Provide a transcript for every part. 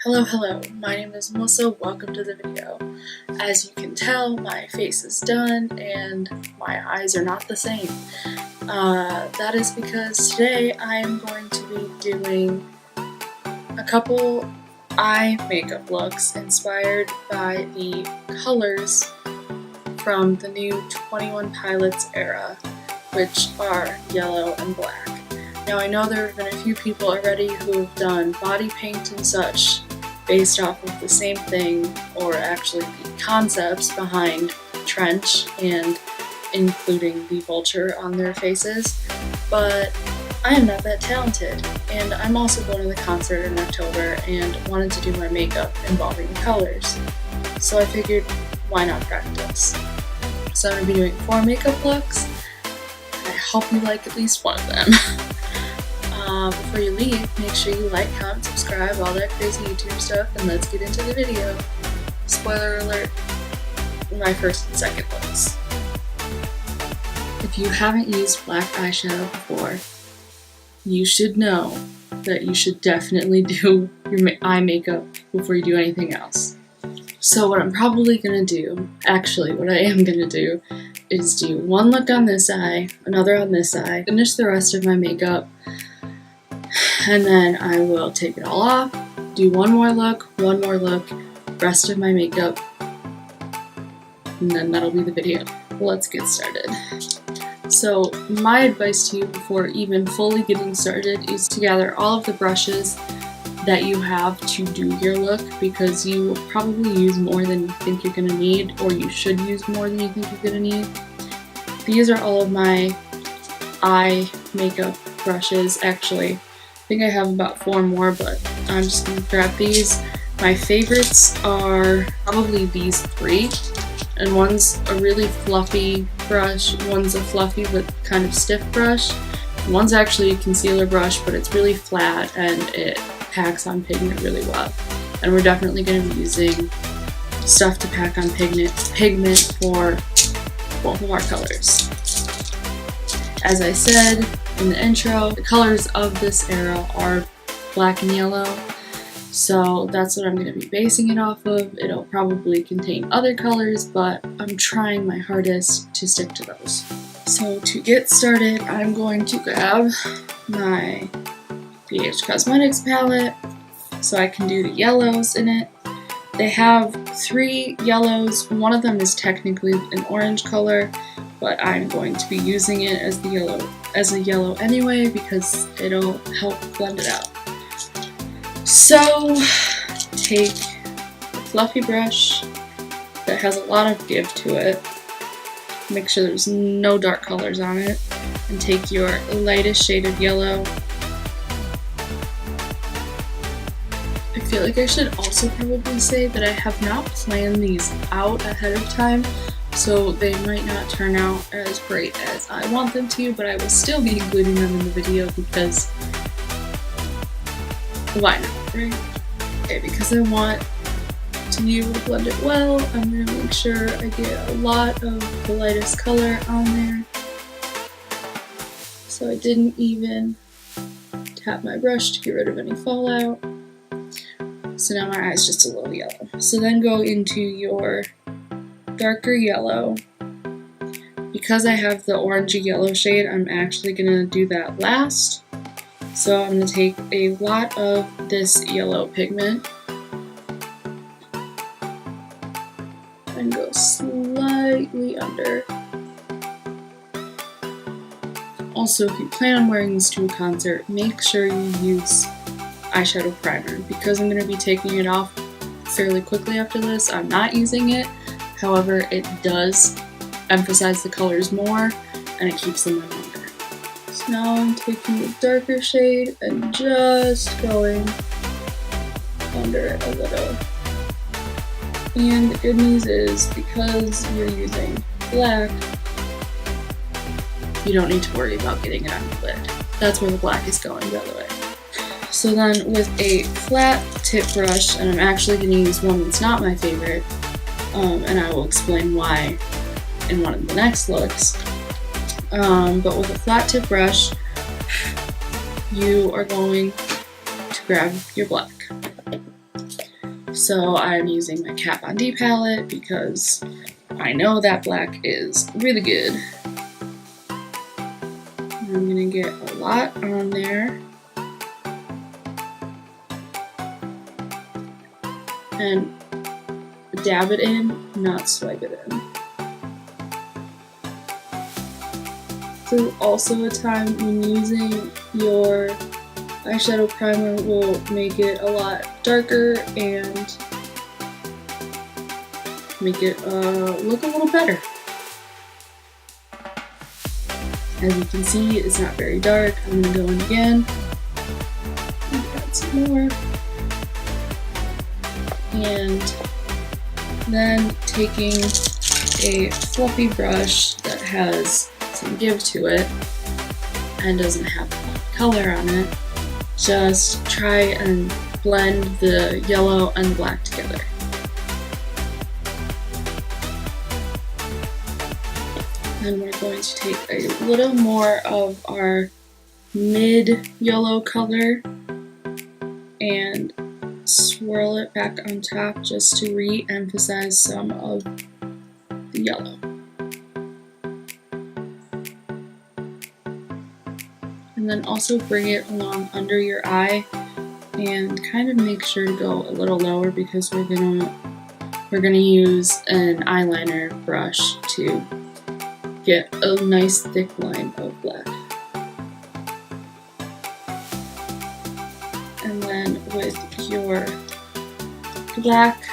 Hello, my name is Melissa, welcome to the video. As you can tell, my face is done and my eyes are not the same. That is because today I am going to be doing a couple eye makeup looks inspired by the colors from the new 21 Pilots era, which are yellow and black. Now I know there have been a few people already who have done body paint and such based off of the same thing, or actually the concepts behind Trench and including the vulture on their faces, but I am not that talented, and I'm also going to the concert in October and wanted to do my makeup involving the colors, so I figured why not practice. So I'm going to be doing 4 makeup looks. I hope you like at least one of them. Before you leave, make sure you like, comment, subscribe, all that crazy YouTube stuff, and let's get into the video. Spoiler alert, my first and second looks. If you haven't used black eyeshadow before, you should know that you should definitely do your eye makeup before you do anything else. So what I'm probably going to do, actually what I am going to do, is do one look on this eye, another on this eye, finish the rest of my makeup, and then I will take it all off, do one more look, rest of my makeup, and then that'll be the video. Let's get started. So my advice to you before even fully getting started is to gather all of the brushes that you have to do your look, because you will probably use more than you think you're going to need, or you should use more than you think you're going to need. These are all of my eye makeup brushes. Actually, I think I have about 4 more, but I'm just going to grab these. My favorites are probably these 3, and one's a really fluffy brush, one's a fluffy but kind of stiff brush, one's actually a concealer brush, but it's really flat and it packs on pigment really well. And we're definitely going to be using stuff to pack on pigment for both of our colors. As I said in the intro, the colors of this era are black and yellow, so that's what I'm going to be basing it off of. It'll probably contain other colors, but I'm trying my hardest to stick to those. So to get started, I'm going to grab my BH Cosmetics palette so I can do the yellows in it. They have 3 yellows. One of them is technically an orange color, but I'm going to be using it as a yellow anyway because it'll help blend it out. So take a fluffy brush that has a lot of give to it, make sure there's no dark colors on it, and take your lightest shade of yellow. I feel like I should also probably say that I have not planned these out ahead of time, so they might not turn out as great as I want them to, but I will still be including them in the video because why not, right? Okay, because I want to be able to blend it well, I'm going to make sure I get a lot of the lightest color on there. So I didn't even tap my brush to get rid of any fallout. So now my eye's just a little yellow. So then go into your darker yellow. Because I have the orangey yellow shade, I'm actually going to do that last. So I'm going to take a lot of this yellow pigment and go slightly under. Also, if you plan on wearing this to a concert, make sure you use eyeshadow primer. Because I'm going to be taking it off fairly quickly after this, I'm not using it. However, it does emphasize the colors more and it keeps them in longer. So now I'm taking the darker shade and just going under it a little. And the good news is, because you're using black, you don't need to worry about getting it on the lid. That's where the black is going, by the way. So then with a flat tip brush, and I'm actually going to use one that's not my favorite, and I will explain why in one of the next looks, but with a flat tip brush, you are going to grab your black. So I'm using my Kat Von D palette because I know that black is really good. I'm gonna get a lot on there. And dab it in, not swipe it in. So also a time when using your eyeshadow primer will make it a lot darker and make it look a little better. As you can see, it's not very dark. I'm going to go in again and add some more. And then taking a fluffy brush that has some give to it and doesn't have color on it, just try and blend the yellow and the black together. Then we're going to take a little more of our mid yellow color and swirl it back on top just to re-emphasize some of the yellow. And then also bring it along under your eye and kind of make sure to go a little lower because we're gonna use an eyeliner brush to get a nice thick line of black. And then with your black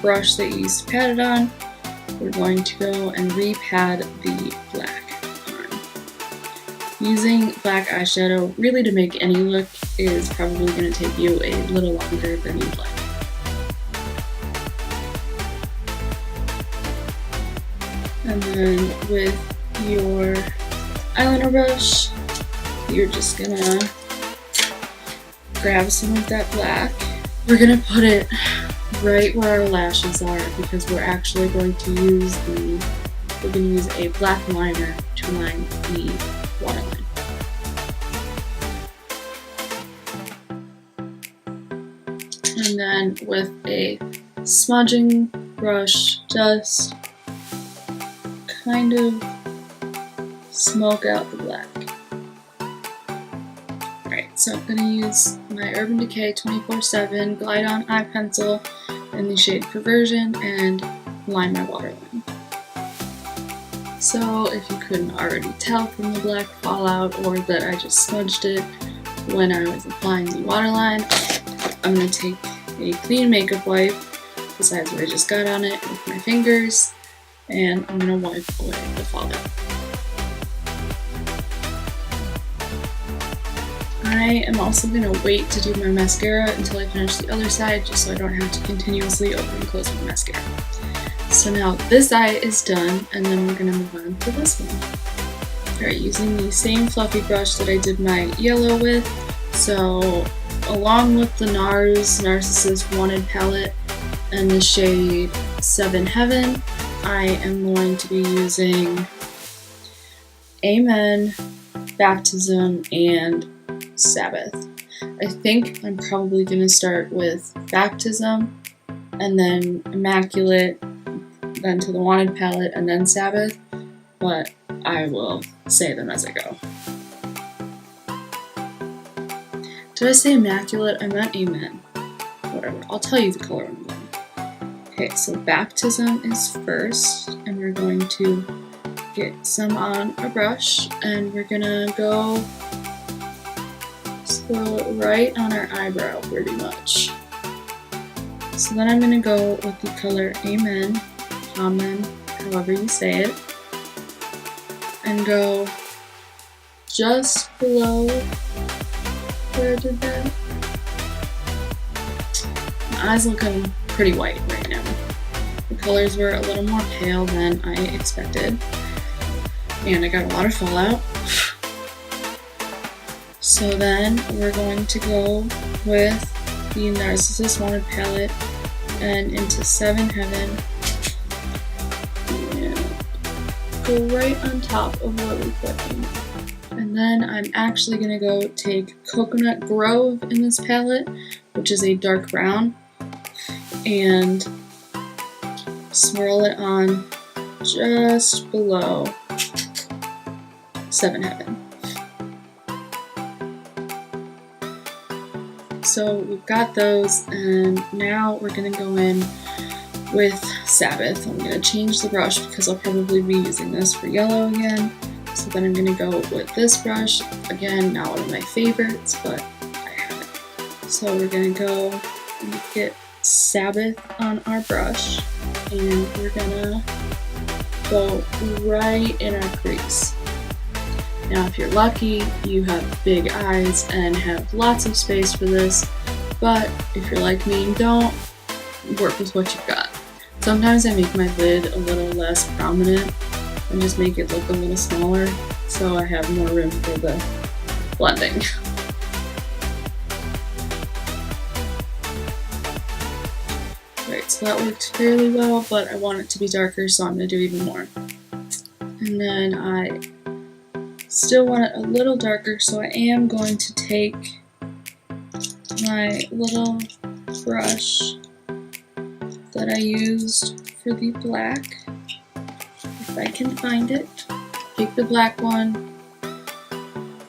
brush that you used to pat it on, we're going to go and re-pad the black on. Using black eyeshadow really to make any look is probably going to take you a little longer than you'd like. And then with your eyeliner brush, you're just gonna grab some of that black. We're gonna put it right where our lashes are because we're actually going to use a black liner to line the waterline. And then with a smudging brush, just kind of smoke out the black. Alright, so I'm going to use my Urban Decay 24/7 Glide On Eye Pencil in the shade Perversion and line my waterline. So if you couldn't already tell from the black fallout or that I just smudged it when I was applying the waterline, I'm going to take a clean makeup wipe, besides what I just got on it, with my fingers, and I'm going to wipe away the fallout. I am also going to wait to do my mascara until I finish the other side, just so I don't have to continuously open and close my mascara. So now this eye is done, and then we're going to move on to this one. Alright, using the same fluffy brush that I did my yellow with, so along with the NARS Narcissist Wanted palette and the shade 7 Heaven, I am going to be using Amen, Baptism, and Sabbath. I think I'm probably going to start with Baptism, and then Immaculate, then to the Wanted palette, and then Sabbath, but I will say them as I go. Did I say Immaculate? I meant Amen. Whatever, I'll tell you the color I'm going. Okay, so Baptism is first, and we're going to get some on a brush, and we're gonna go right on our eyebrow pretty much. So then I'm gonna go with the color Amen, Amen, however you say it, and go just below where I did that. My eyes looking pretty white right now. The colors were a little more pale than I expected, and I got a lot of fallout. So then we're going to go with the Narcissist Wanted palette and into 7 Heaven and go right on top of where we put in. And then I'm actually going to go take Coconut Grove in this palette, which is a dark brown, and swirl it on just below 7 Heaven. So we've got those, and now we're going to go in with Sabbath. I'm going to change the brush because I'll probably be using this for yellow again. So then I'm going to go with this brush. Again, not one of my favorites, but I have it. So we're going to go and get Sabbath on our brush, and we're going to go right in our crease. Now if you're lucky, you have big eyes and have lots of space for this, but if you're like me and don't, work with what you've got. Sometimes I make my lid a little less prominent and just make it look a little smaller so I have more room for the blending. Right, so that worked fairly well, but I want it to be darker, so I'm going to do even more. And then I still want it a little darker, so I am going to take my little brush that I used for the black, if I can find it. Take the black one,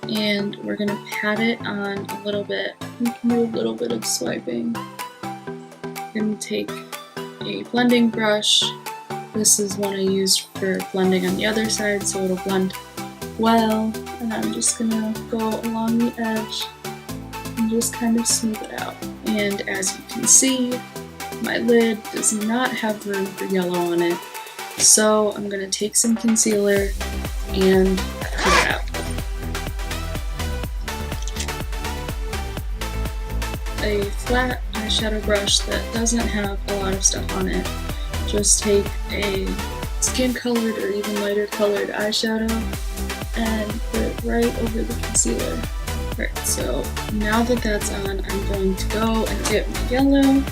and we're going to pat it on a little bit. We can do a little bit of swiping. I'm going to take a blending brush. This is one I used for blending on the other side, so it'll blend well, and I'm just going to go along the edge and just kind of smooth it out. And as you can see, my lid does not have room for yellow on it, so I'm going to take some concealer and put it out. A flat eyeshadow brush that doesn't have a lot of stuff on it. Just take a skin colored or even lighter colored eyeshadow and put it right over the concealer. Right, so now that that's on, I'm going to go and get my yellow.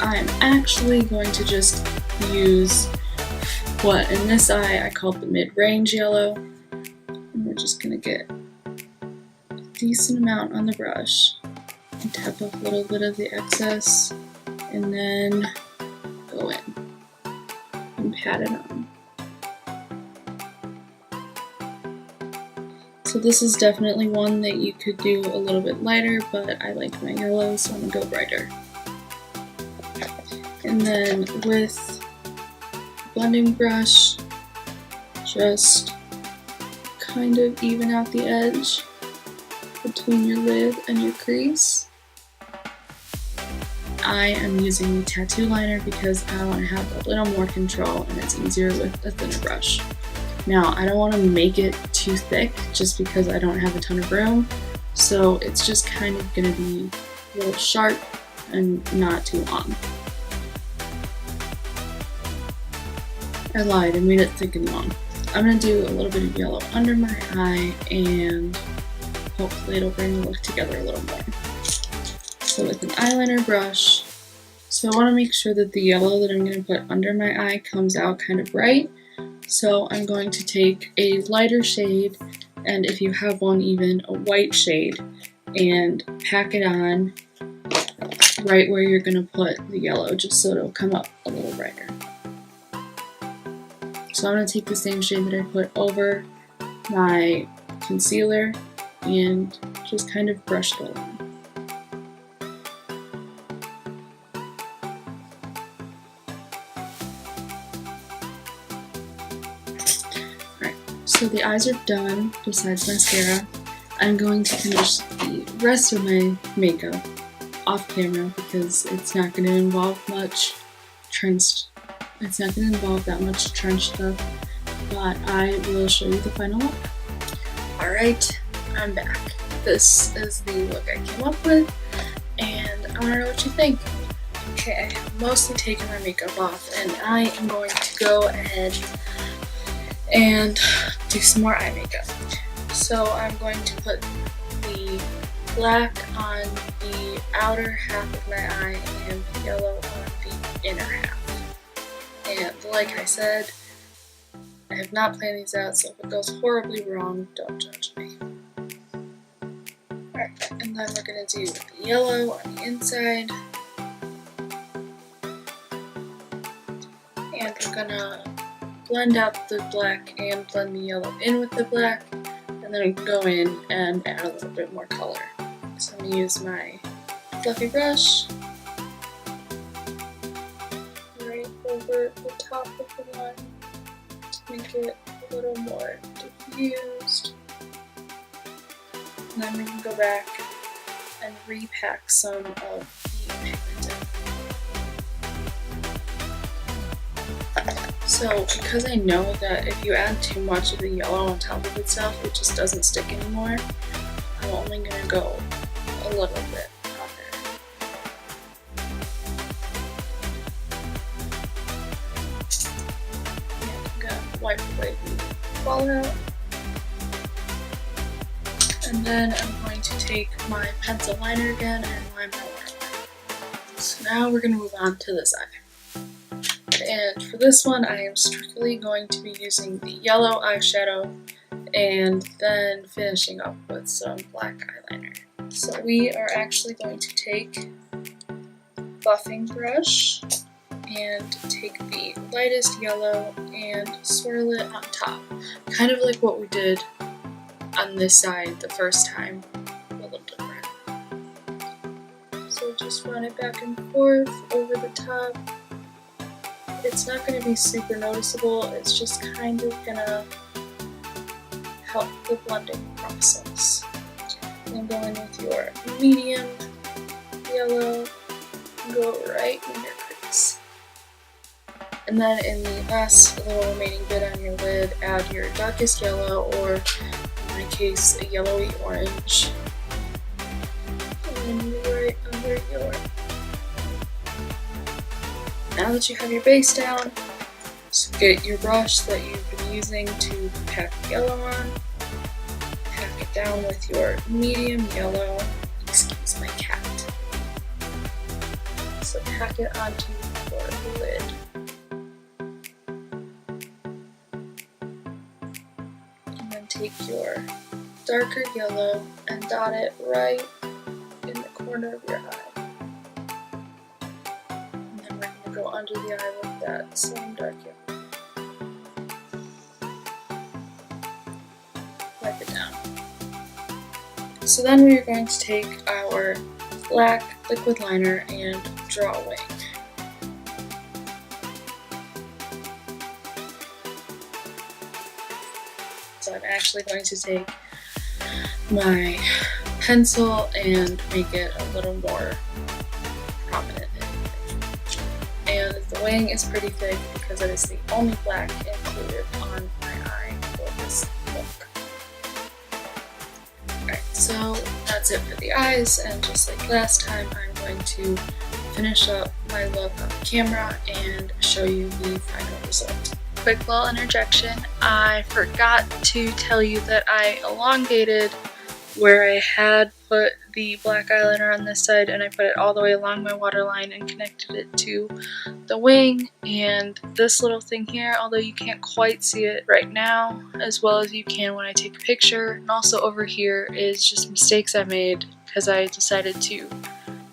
I'm actually going to just use what in this eye I called the mid-range yellow. And we're just going to get a decent amount on the brush and tap off a little bit of the excess, and then go in and pat it on. So this is definitely one that you could do a little bit lighter, but I like my yellow, so I'm going to go brighter. And then with blending brush, just kind of even out the edge between your lid and your crease. I am using the tattoo liner because I want to have a little more control and it's easier with a thinner brush. Now, I don't want to make it too thick just because I don't have a ton of room, so it's just kind of going to be a little sharp and not too long. I lied, I made it thick and long. I'm going to do a little bit of yellow under my eye, and hopefully it'll bring the look together a little more. So with an eyeliner brush, so I want to make sure that the yellow that I'm going to put under my eye comes out kind of bright. So I'm going to take a lighter shade, and if you have one, even a white shade, and pack it on right where you're going to put the yellow, just so it'll come up a little brighter. So I'm going to take the same shade that I put over my concealer and just kind of brush it along. Alright, so the eyes are done, besides mascara. I'm going to finish the rest of my makeup off camera because it's not going to involve much It's not going to involve that much trench stuff, but I will show you the final look. Alright, I'm back. This is the look I came up with, and I want to know what you think. Okay, I have mostly taken my makeup off, and I am going to go ahead and do some more eye makeup. So I'm going to put the black on the outer half of my eye and the yellow on the inner half. And like I said, I have not planned these out, so if it goes horribly wrong, don't judge me. Alright, and then we're going to do the yellow on the inside. And we're gonna blend out the black and blend the yellow in with the black, and then go in and add a little bit more color. So I'm gonna use my fluffy brush right over the top of the one to make it a little more diffused. And then we can go back and repack some of the pigment in. So because I know that if you add too much of the yellow on top of itself, it just doesn't stick anymore, I'm only going to go a little bit on there. And I'm going to wipe away the fallout. And then I'm going to take my pencil liner again and line my waterline. So now we're going to move on to this eye. And for this one, I am strictly going to be using the yellow eyeshadow and then finishing up with some black eyeliner. So we are actually going to take a buffing brush and take the lightest yellow and swirl it on top. Kind of like what we did on this side the first time, a little different. So just run it back and forth over the top. It's not going to be super noticeable, it's just kind of going to help the blending process. And go in with your medium yellow, go right in your crease. And then in the last little remaining bit on your lid, add your darkest yellow, or in my case, a yellowy orange. And then right under your... Now that you have your base down, just get your brush that you've been using to pack the yellow on, pack it down with your medium yellow, excuse my cat. So pack it onto your lid. And then take your darker yellow and dot it right in the corner of your eye. Go under the eye with that same dark yellow. Wipe it down. So then we are going to take our black liquid liner and draw a wing. So I'm actually going to take my pencil and make it a little more prominent. And the wing is pretty thick because it is the only black included on my eye for this look. Alright, so that's it for the eyes, and just like last time, I'm going to finish up my look on the camera and show you the final result. Quick little interjection, I forgot to tell you that I elongated where I had put the black eyeliner on this side, and I put it all the way along my waterline and connected it to the wing. And this little thing here, although you can't quite see it right now as well as you can when I take a picture, and also over here is just mistakes I made because I decided to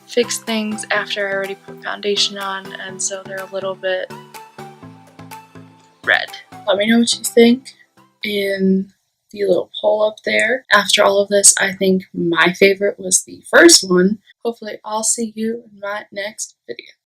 fix things after I already put foundation on, and so they're a little bit red. Let me know what you think in the little poll up there. After all of this, I think my favorite was the first one. Hopefully I'll see you in my next video.